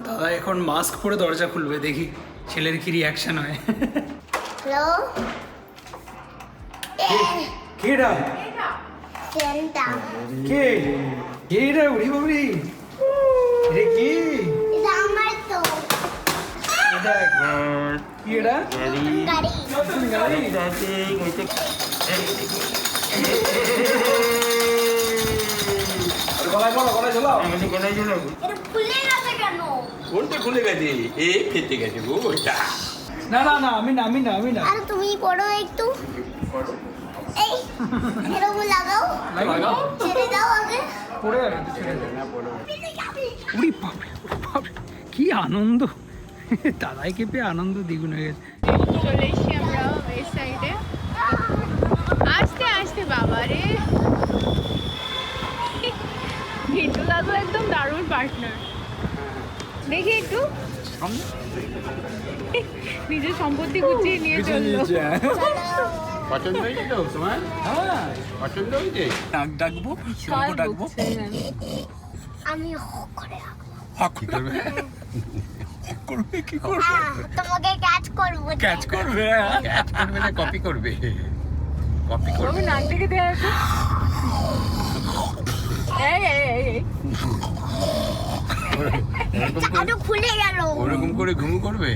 দাদা এখন মাস্ক পরে দরজা খুলবে, দেখি ছেলের কি রিয়াকশন হয়। হ্যালো কেডা সেন্টা কে কেডা উড়ি বাবরি রে কি এটা আমার তো এটা কেডা গাড়ি নতুন গাড়ি গলায় বলো, গলায় ঝোলাও। এটা খুলে গেছে কেন? কোনটা খুলে গেছে? এ খেতে গেছে গো ওইটা। না না না, আমি না আমি না আমি না। আর তুমি পড়ো একটু এই এরকম লাগাও লাগাও। ছেড়ে দাও আগে পড়ে যাবে তো, ছেড়ে দে। উড়ি বাপরে, উড়ি বাপরে, কি আনন্দ! দাদাইকে পেয়ে আনন্দ দ্বিগুণ হয়ে গেছে। চলে এসছি আমরা ওয়েস্ট সাইডে। আস্তে আস্তে বাবা রে, ভিন্টু দাদু একদম দারুণ পার্টনার। দেখি একটু নিজের সম্পত্তি গুছিয়ে নিয়ে চললো। পছন্দ হয়েছে তো তোমার? হ্যাঁ, পছন্দ হয়েছে? ডাক ডাকবো, শিল্প ডাকবো। আমি হক করে রাখবো। হক কি করবে? করবে কি করবে? তোমাকে ক্যাচ করবো ক্যাচ করবে। ক্যাচ করবে না কপি করবে? কপি করবে। আমি নাক থেকে দেয়া আছে। এই এই এই এই। এরকম করে আরো খুলে গেল ওরকম করে ঘুমু করবে?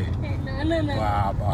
না না না বাবা